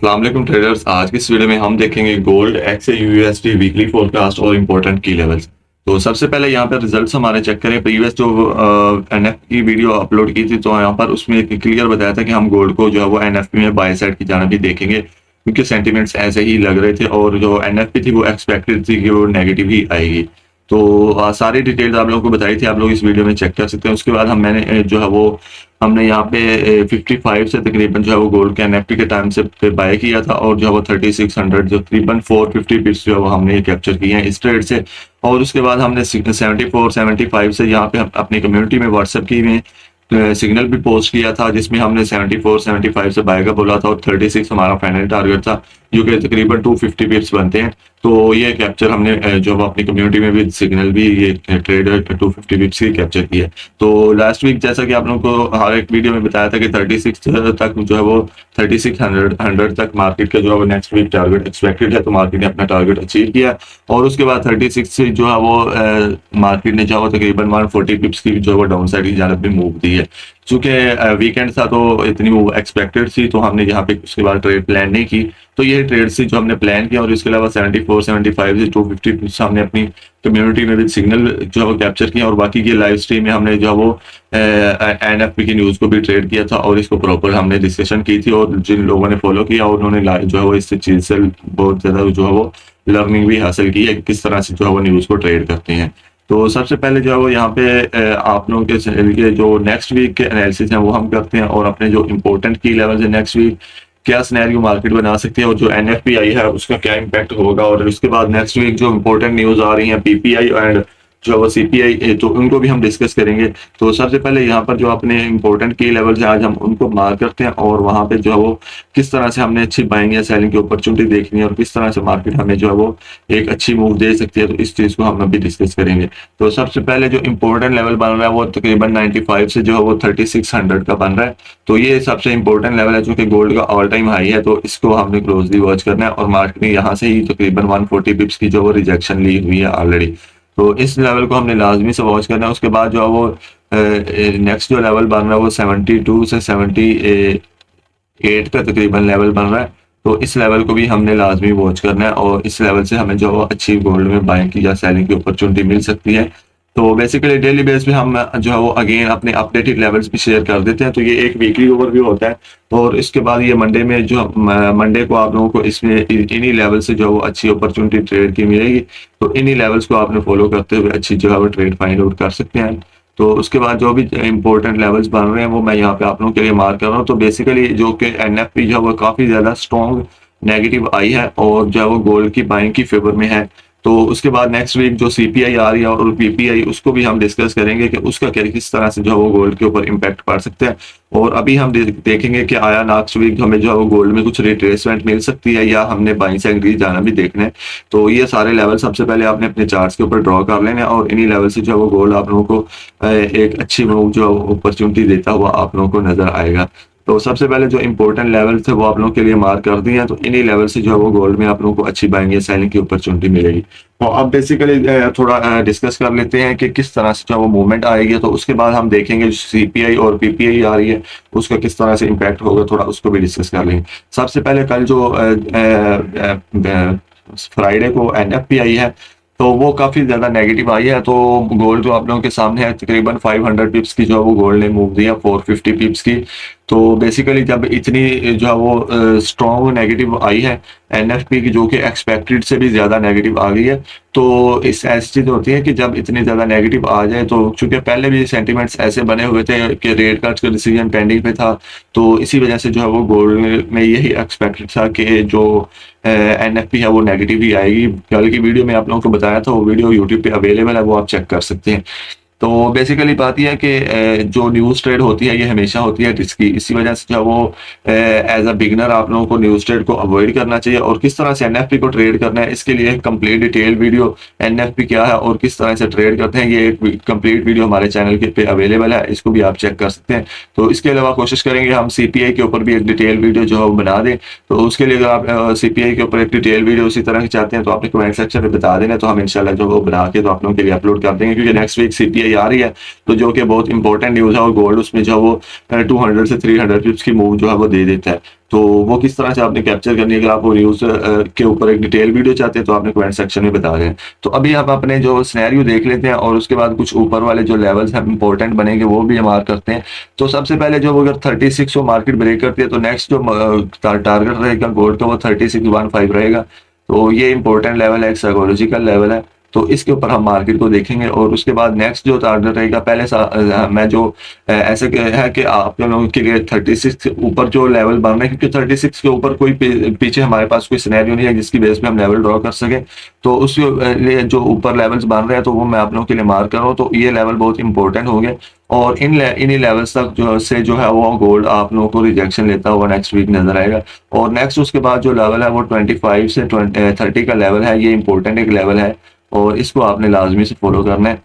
अस्सलाम वालेकुम ट्रेडर्स। आज की इस वीडियो में हम देखेंगे गोल्ड XAUUSD वीकली फोरकास्ट और इंपॉर्टेंट की लेवल्स। तो सबसे पहले यहाँ पर रिजल्ट्स हमारे चेक करें। प्रीवियस जो एनएफपी की वीडियो अपलोड की थी तो यहाँ पर उसमें क्लियर बताया था कि हम गोल्ड को जो है वो एनएफपी में बाय साइड की जाना भी देखेंगे, क्योंकि सेंटिमेंट्स ऐसे ही लग रहे थे और जो एनएफपी थी वो एक्सपेक्टेड थी कि वो नेगेटिव ही आएगी। तो सारी डिटेल्स आप लोगों को बताई थी, आप लोग इस वीडियो में चेक कर सकते हैं। उसके बाद मैंने जो है वो हमने यहाँ पे 55 से तकरीबन जो है वो गोल्ड के एनएफटी के टाइम से पे बाय किया था और जो है वो 3600 जो तकरीबन 450 पिप्स जो है वो हमने कैप्चर किए हैं इस ट्रेड से। और उसके बाद हमने 74-75 से यहाँ पे अपनी कम्युनिटी में व्हाट्सएप की में सिग्नल भी पोस्ट किया था, जिसमें हमने 74-75 से बाय का बोला था और 36 हमारा फाइनल टारगेट था, जो कि तकरीबन 250 पिप्स बनते हैं। तो ये कैप्चर हमने जो अपनी कम्युनिटी में भी सिग्नल भी ये ट्रेड 250 पिप्स की कैप्चर की है। तो लास्ट वीक जैसा कि आप लोगों को हर एक वीडियो में बताया था कि 36 तक जो है वो 3600 तक मार्केट का जो है वो नेक्स्ट वीक टारगेट एक्सपेक्टेड है। तो मार्केट ने अपना टारगेट अचीव किया और उसके बाद 36 से जो है वो मार्केट ने जो है तकरीबन 140 पिप्स की जो है वो डाउन साइड की जानब में मूव दी है। चूंकि वीकेंड था तो इतनी मूव एक्सपेक्टेड थी, तो हमने यहाँ पे उसके बाद ट्रेड प्लान नहीं की। तो ये ट्रेड से जो हमने प्लान किया और इसके अलावा 74-75 से 250 हमने अपनी कम्युनिटी में भी सिग्नल जो है वो कैप्चर किया और बाकी की लाइव स्ट्रीम में हमने जो है वो एनएफपी की न्यूज़ को भी ट्रेड किया था और इसको प्रॉपर हमने डिस्कशन की थी। और जिन लोगों ने फॉलो किया उन्होंने जो है वो इस चीज़ से बहुत ज़्यादा जो है वो लर्निंग भी हासिल की है, किस तरह से जो है वो न्यूज़ को ट्रेड करते हैं। तो सबसे पहले जो है वो यहाँ पे आप लोगों के जो नेक्स्ट वीक के एनालिसिस हैं वो हम करते हैं और अपने जो इंपॉर्टेंट की लेवल्स है नेक्स्ट वीक क्या सिनेरियो मार्केट बना सकती है और जो एनएफपी है उसका क्या इम्पैक्ट होगा। और उसके बाद नेक्स्ट वीक जो इंपॉर्टेंट न्यूज़ आ रही है पीपीआई एंड जो वो सीपीआई, तो उनको भी हम डिस्कस करेंगे। तो सबसे पहले यहाँ पर जो अपने इंपॉर्टेंट की लेवल्स हैं आज हम उनको मार्क करते हैं और वहाँ पे जो है वो किस तरह से हमने अच्छी बाइंग या सेलिंग की अपॉर्चुनिटी देखनी है और किस तरह से मार्केट हमें जो है वो एक अच्छी मूव दे सकती है। तो इस चीज़ को हम अभी डिस्कस करेंगे। तो सबसे पहले जो इंपॉर्टेंट लेवल बन रहा है वो तकरीबन 95 से जो है वो 3600 का बन रहा है। तो ये सबसे इंपॉर्टेंट लेवल है, जो कि गोल्ड का ऑल टाइम हाई है। तो इसको हमने क्लोजली वॉच करना है और मार्केट ने यहाँ से ही तकरीबन 140 पिप्स की जो वो रिजेक्शन ली हुई है ऑलरेडी। तो इस लेवल को हमने लाजमी से वॉच करना है। उसके बाद जो है वो नेक्स्ट जो लेवल बन रहा है वो 72 से 78 का तकरीबन लेवल बन रहा है। तो इस लेवल को भी हमने लाजमी वॉच करना है और इस लेवल से हमें जो अच्छी गोल्ड में बाइंग की या सेलिंग की अपॉर्चुनिटी मिल सकती है। तो बेसिकली डेली बेस पे हम जो है वो अगेन अपने अपडेटेड लेवल्स भी शेयर कर देते हैं। तो ये एक वीकली ओवरव्यू होता है और इसके बाद ये मंडे में जो मंडे को आप लोगों को इसमें इन्हीं लेवल से जो है वो अच्छी अपॉर्चुनिटी ट्रेड की मिलेगी। तो इन्हीं लेवल्स को आपने फॉलो करते हुए अच्छी जो है वो ट्रेड फाइंड आउट कर सकते हैं। तो उसके बाद जो भी इंपॉर्टेंट लेवल्स बन रहे हैं वो मैं यहाँ पे आप लोगों के लिए मार्क कर रहा हूँ। तो बेसिकली जो कि एनएफपी जो है वो काफ़ी ज़्यादा स्ट्रॉन्ग नेगेटिव आई है और जो है वो गोल्ड की बाइंग की फेवर में है। तो उसके बाद नेक्स्ट वीक जो सीपीआई आ रही है और पीपीआई उसको भी हम डिस्कस करेंगे कि उसका क्या किस तरह से जो है वो गोल्ड के ऊपर इम्पैक्ट पड़ सकते हैं। और अभी हम देखेंगे कि आया नेक्स्ट वीक हमें जो है वो गोल्ड में कुछ रिट्रेसमेंट मिल सकती है या हमने बाइंग से एंग्री जाना भी देखना है। तो ये सारे लेवल सबसे पहले आपने अपने चार्ट्स के ऊपर ड्रॉ कर लेने और इन्हीं लेवल से जो है वो गोल्ड आप लोगों को एक अच्छी मूव जो अपॉर्चुनिटी देता हुआ आप लोगों को नजर आएगा। तो सबसे पहले जो इंपॉर्टेंट लेवल थे वो आप लोगों के लिए मार्क कर दिए हैं। तो इन्हीं लेवल से जो है वो गोल्ड में आप लोगों को अच्छी बाइंग या सेलिंग की अपॉर्चुनिटी मिलेगी। तो अब बेसिकली थोड़ा डिस्कस कर लेते हैं कि किस तरह से जो है वो मूवमेंट आएगी। तो उसके बाद हम देखेंगे सीपीआई और पीपीआई आ रही है उसका किस तरह से इम्पैक्ट होगा, थोड़ा उसको भी डिस्कस कर लेंगे। सबसे पहले कल जो फ्राइडे को एनएफपी आई है तो वो काफी ज्यादा नेगेटिव आई है। तो गोल्ड जो आप लोगों के सामने है तकरीबन 500 पिप्स की जो है वो गोल्ड ने मूव दिया 450 पिप्स की। तो बेसिकली जब इतनी जो है वो स्ट्रॉन्ग नेगेटिव आई है एनएफपी की, जो कि एक्सपेक्टेड से भी ज्यादा नेगेटिव आ गई है। तो इस ऐसी चीज होती है कि जब इतनी ज्यादा नेगेटिव आ जाए, तो चूंकि पहले भी सेंटिमेंट्स ऐसे बने हुए थे कि रेट कट का डिसीजन पेंडिंग पे था, तो इसी वजह से जो है वो गोल्ड में यही एक्सपेक्टेड था कि जो एनएफपी है वो नेगेटिव ही आएगी। कल की वीडियो में आप लोगों को बताया था, वो वीडियो यूट्यूब पे अवेलेबल है, वो आप चेक कर सकते हैं। तो बेसिकली बात यह है कि जो न्यूज़ ट्रेड होती है ये हमेशा होती है रिस्की। इसी वजह से जो है वो एज अ बिगनर आप लोगों को न्यूज़ ट्रेड को अवॉइड करना चाहिए और किस तरह से एनएफपी को ट्रेड करना है इसके लिए एक कंप्लीट डिटेल वीडियो एनएफपी क्या है और किस तरह से ट्रेड करते हैं, ये एक कंप्लीट वीडियो हमारे चैनल के पे अवेलेबल है, इसको भी आप चेक कर सकते हैं। तो इसके अलावा कोशिश करेंगे हम सीपीआई के ऊपर भी एक डिटेल वीडियो जो है वो बना दें। तो उसके लिए अगर आप सीपीआई के ऊपर एक डिटेल वीडियो उसी तरह की चाहते हैं तो आपने कमेंट सेक्शन में बता देना, तो हम इंशाल्लाह जो वो बना के तो आप लोगों के लिए अपलोड कर देंगे, क्योंकि नेक्स्ट वीक सीपीआई आ रही है तो जो कि बहुत इंपॉर्टेंट न्यूज़ है और गोल्ड उसमें जो है वो 200 से 300 पिप्स की मूव जो है वो दे देता है। तो वो किस तरह से आपने कैप्चर करनी है, अगर आप वो न्यूज़ के ऊपर एक डिटेल वीडियो चाहते हैं तो आपने कमेंट सेक्शन में बता दें। तो अभी हम अपने जो सिनेरियो देख लेते हैं और उसके बाद कुछ ऊपर वाले जो लेवल्स हैं इंपॉर्टेंट बनेंगे वो भी मार्क करते हैं। तो सबसे पहले जो अगर 36 को मार्केट ब्रेक करती है तो नेक्स्ट जो टारगेट रहेगा गोल्ड का वो 3615 रहेगा। तो ये इंपॉर्टेंट लेवल है, एक साइकोलॉजिकल लेवल है। तो इसके ऊपर हम मार्केट को देखेंगे और उसके बाद नेक्स्ट जो टारगेट रहेगा पहले मैं जो ऐसे है कि आप लोगों के लिए 36 के ऊपर जो लेवल बन रहे हैं, क्योंकि 36 के ऊपर कोई पीछे हमारे पास कोई सिनेरियो नहीं है जिसकी बेस पे हम लेवल ड्रॉ कर सके। तो उसके लिए जो ऊपर लेवल्स बन रहे हैं तो वो मैं आप लोगों के लिए मार्क कर रहा हूँ। तो ये लेवल बहुत इंपॉर्टेंट होंगे और इन्हीं लेवल्स तक जो है वो गोल्ड आप लोगों को रिजेक्शन लेता हुआ नेक्स्ट वीक नजर आएगा। और नेक्स्ट उसके बाद जो लेवल है वो 25 से 30 का लेवल है, ये इंपॉर्टेंट एक लेवल है और इसको आपने लाजमी से फॉलो करना है।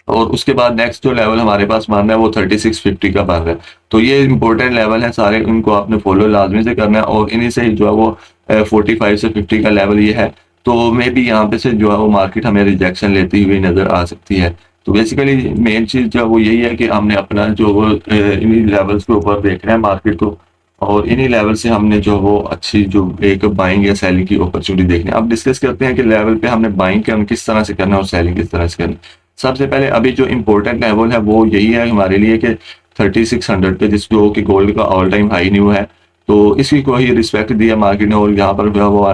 और उसके बाद नेक्स्ट जो लेवल हमारे पास मानना है वो 3650 का बन रहा है। तो ये इंपॉर्टेंट लेवल है सारे, इनको आपने फॉलो लाजमी से करना है और इन्हीं से ही जो है वो 45 से 50 का लेवल ये है। तो मे भी यहाँ पे से जो है वो मार्केट हमें रिजेक्शन लेती हुई नजर आ सकती है। तो बेसिकली मेन चीज जो है वो यही है कि हमने अपना जो वो इन्हीं लेवल्स के ऊपर देखना है मार्केट को और इन्हीं लेवल से हमने जो वो अच्छी जो एक बाइंग या सेलिंग की अपॉर्चुनिटी देखनी है। अब डिस्कस करते हैं कि लेवल पे हमने बाइंग किस तरह से करना है और सेलिंग किस तरह से करना है। सबसे पहले अभी जो इम्पोर्टेंट लेवल है वो यही है हमारे लिए कि 3600 पे, जिसको कि गोल्ड का ऑल टाइम हाई न्यू है। तो इसकी कोई रिस्पेक्ट दिया मार्केट ने और यहाँ पर जो है वो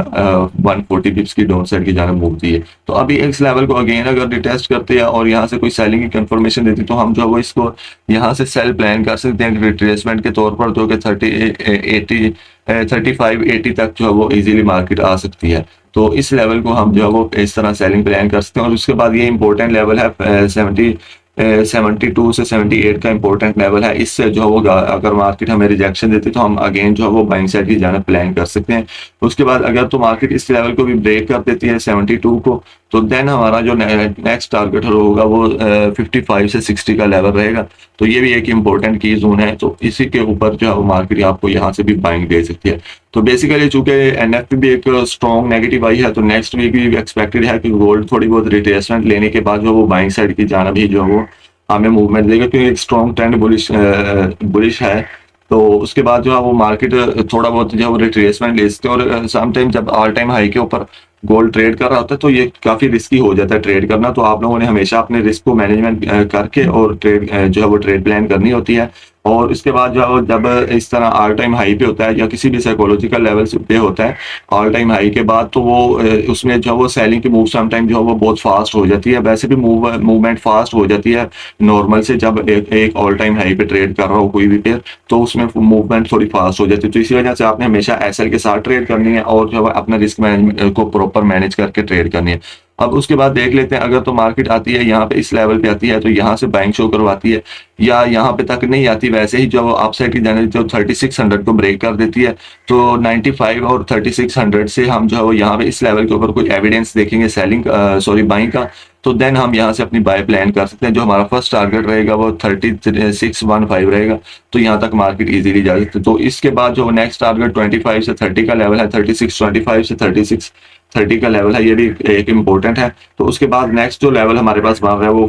140 पिप्स की डाउन साइड की जानब मूव दी है। तो अभी इस लेवल को अगेन अगर रिटेस्ट करते हैं और यहाँ से कोई सेलिंग की कंफर्मेशन देती तो हम जो है वो इसको यहाँ से सेल प्लान कर सकते हैं रिट्रेसमेंट के तौर पर, जो कि 3580 तक जो है वो इजीली मार्केट आ सकती है। तो इस लेवल को हम जो है वो इस तरह सेलिंग प्लान कर सकते हैं। और उसके बाद ये इंपॉर्टेंट लेवल है 72 से 78 का इंपॉर्टेंट लेवल है। इससे जो है वो अगर मार्केट हमें रिजेक्शन देती तो हम अगेन जो है वो बाइंग साइड की जाना प्लान कर सकते हैं। उसके बाद अगर तो मार्केट इस लेवल को भी ब्रेक कर देती है 72 को, तो देन हमारा जो नेक्स्ट टारगेट होगा वो 55 से 60 का लेवल रहेगा। तो ये भी एक इंपॉर्टेंट की जोन है। तो इसी के ऊपर जो है वो मार्केट आपको यहाँ से भी बाइंग दे सकती है। तो बेसिकली चूंकि एनएफपी भी एक स्ट्रॉन्ग नेगेटिव आई है तो नेक्स्ट वीक भी एक्सपेक्टेड है कि गोल्ड थोड़ी बहुत रिट्रेसमेंट लेने के बाद जो वो बाइंग साइड की जाना भी जो वो हमें मूवमेंट देगा, क्योंकि एक स्ट्रॉन्ग ट्रेंड बुलिश है। तो उसके बाद जो है वो मार्केट थोड़ा बहुत जो है वो रिट्रेसमेंट ले सकते हैं। और समटाइम जब ऑल टाइम हाई के ऊपर गोल्ड ट्रेड कर रहा होता है तो ये काफी रिस्की हो जाता है ट्रेड करना। तो आप लोगों ने हमेशा अपने रिस्क को मैनेजमेंट करके और ट्रेड जो है वो ट्रेड प्लान करनी होती है। और इसके बाद जो है वो जब इस तरह ऑल टाइम हाई पे होता है या किसी भी साइकोलॉजिकल लेवल पे होता है ऑल टाइम हाई के बाद, तो वो उसमें जो है वो सेलिंग की मूव समटाइम जो है वो बहुत फास्ट हो जाती है। वैसे भी मूवमेंट फास्ट हो जाती है नॉर्मल से, जब एक ऑल टाइम हाई पे ट्रेड कर रहा हो कोई भी पेयर तो उसमें मूवमेंट थोड़ी फास्ट हो जाती है। तो इसी वजह से आपने हमेशा एसएल के साथ ट्रेड करनी है और जो है अपना रिस्क मैनेजमेंट को प्रॉपर मैनेज करके ट्रेड करनी है। अब उसके बाद देख लेते हैं, अगर तो मार्केट आती है यहाँ पे इस लेवल पे आती है तो यहाँ से बाइंग शो करवाती है, या यहाँ पे तक नहीं आती वैसे ही जो अपसाइड की जाने जो 3600 को ब्रेक कर देती है तो 95 और 3600 से हम जो है वो यहाँ पे इस लेवल के ऊपर कोई एविडेंस देखेंगे सेलिंग बाइंग का, तो देन हम यहाँ से अपनी बाय प्लान कर सकते हैं। जो हमारा फर्स्ट टारगेट रहेगा वो 3615 रहेगा, तो यहाँ तक मार्केट इजीली जा सकती है। तो इसके बाद जो नेक्स्ट टारगेट 25 से 30 का लेवल है, 3625 से 3630 का लेवल है, ये भी एक इम्पोर्टेंट है। तो उसके बाद नेक्स्ट जो लेवल हमारे पास बन रहा है वो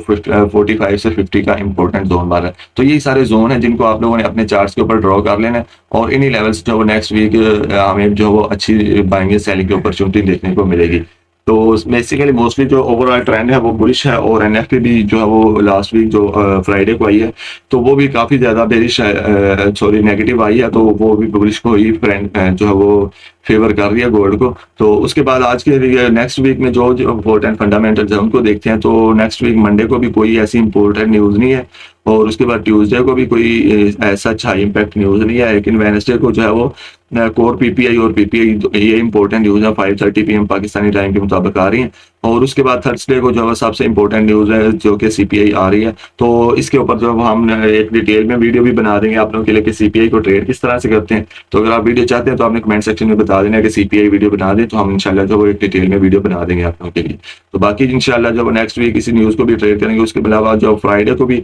45 से 50 का इम्पोर्टेंट जोन बन रहा है। तो यही सारे जोन है जिनको आप लोगों ने अपने चार्ट्स के ऊपर ड्रॉ कर लेना है और इन्हीं लेवल्स जो नेक्स्ट वीक हमें जो वो अच्छी बाइंग सेलिंग की अपॉर्चुनिटी देखने को मिलेगी। तो बेसिकली मोस्टली जो ओवरऑल ट्रेंड है वो बुलिश है और एनएफटी भी जो है वो लास्ट वीक जो फ्राइडे को आई है तो वो भी काफी ज्यादा बेरिश है, सॉरी नेगेटिव आई है, तो वो भी बुलिश को ही जो है वो फेवर कर रही है गोल्ड को। तो उसके बाद आज के नेक्स्ट वीक में जो इम्पोर्टेंट फंडामेंटल्स है उनको देखते हैं। तो नेक्स्ट वीक मंडे को भी कोई ऐसी इंपॉर्टेंट न्यूज नहीं है और उसके बाद ट्यूसडे को भी कोई ऐसा अच्छा इम्पैक्ट न्यूज नहीं है, लेकिन वेडनेसडे को जो है वो कोर पीपीआई और पीपीआई ये इंपॉर्टेंट न्यूज है 5:30 PM पाकिस्तानी टाइम के मुताबिक आ रही है। और उसके बाद थर्सडे को जो है सबसे इंपॉर्टेंट न्यूज है जो कि सीपीआई आ रही है। तो इसके ऊपर जो हम एक डिटेल में वीडियो भी बना देंगे आप लोगों के लिए कि सीपीआई को ट्रेड किस तरह से करते हैं। तो अगर आप वीडियो चाहते हैं तो आपने कमेंट सेक्शन में बता देना कि सीपीआई वीडियो बना दें, तो हम इंशाल्लाह जो एक डिटेल में वीडियो बना देंगे आप लोगों के लिए। तो बाकी इंशाल्लाह जब नेक्स्ट वीक इसी न्यूज को भी ट्रेड करेंगे। उसके अलावा जो फ्राइडे को भी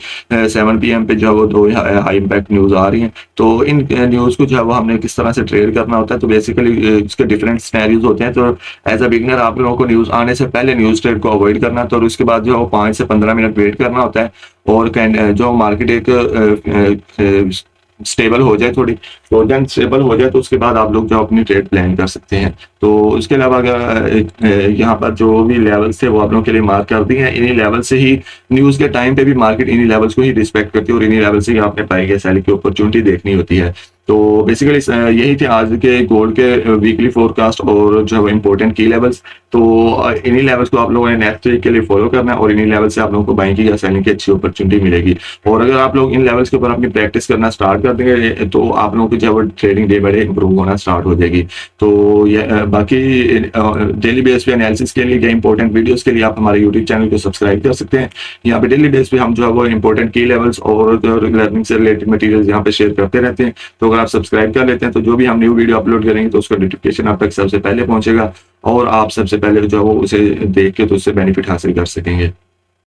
7 PM पे जो है वो 2 हाई इम्पैक्ट न्यूज आ रही है। तो इन न्यूज को जो है वो हमने किस तरह से ट्रेड करना होता है, तो बेसिकली इसके डिफरेंट सिनेरियोज होते हैं। तो एज अ बिगनर आप लोगों को न्यूज आने से पहले न्यूज ट्रेड को अवॉइड करना है, तो उसके बाद जो है वो 5 से 15 मिनट वेट करना होता है और जो मार्केट एक स्टेबल हो जाए थोड़ी, तो जब स्टेबल हो जाए तो उसके बाद आप लोग जो अपनी ट्रेड प्लान कर सकते हैं। तो इसके अलावा अगर यहाँ पर जो भी लेवल्स थे वो आप लोगों के लिए मार्क कर दिए हैं। इन्हीं लेवल से ही न्यूज़ के टाइम पे भी मार्केट इन्हीं लेवल्स को ही रिस्पेक्ट करती है और इन्हीं लेवल से ही आपने बाइंग या सेलिंग की अपॉर्चुनिटी देखनी होती है। तो बेसिकली यही थे आज के गोल्ड के वीकली फोरकास्ट और जो है इंपॉर्टेंट की लेवल्स। तो इन्हीं लेवल्स को आप लोगों ने नेक्स्ट वीक के लिए फॉलो करना है और इन्हीं लेवल से आप लोगों को बाइंग की या सेलिंग की अच्छी अपॉर्चुनिटी मिलेगी। और अगर आप लोग इन लेवल्स के ऊपर अपनी प्रैक्टिस करना स्टार्ट कर देंगे तो आप लोगों की जो है वो trading day by day improve होना स्टार्ट हो जाएगी। तो ये बाकी डेली बेस पे एनालिसिस के लिए या इंपॉर्टेंट वीडियोस के लिए आप हमारे यूट्यूब चैनल को सब्सक्राइब कर सकते हैं। यहाँ पे डेली बेस पे हम जो है वो इंपॉर्टेंट की लेवल्स और लर्निंग से रिलेटेड मटेरियल यहाँ पे शेयर करते रहते हैं। तो अगर आप सब्सक्राइब कर लेते हैं तो जो भी हम न्यू वीडियो अपलोड करेंगे तो उसका नोटिफिकेशन आप तक सबसे पहले पहुंचेगा और आप सबसे पहले जो है वो उसे देख के तो उससे बेनिफिट हासिल कर सकेंगे।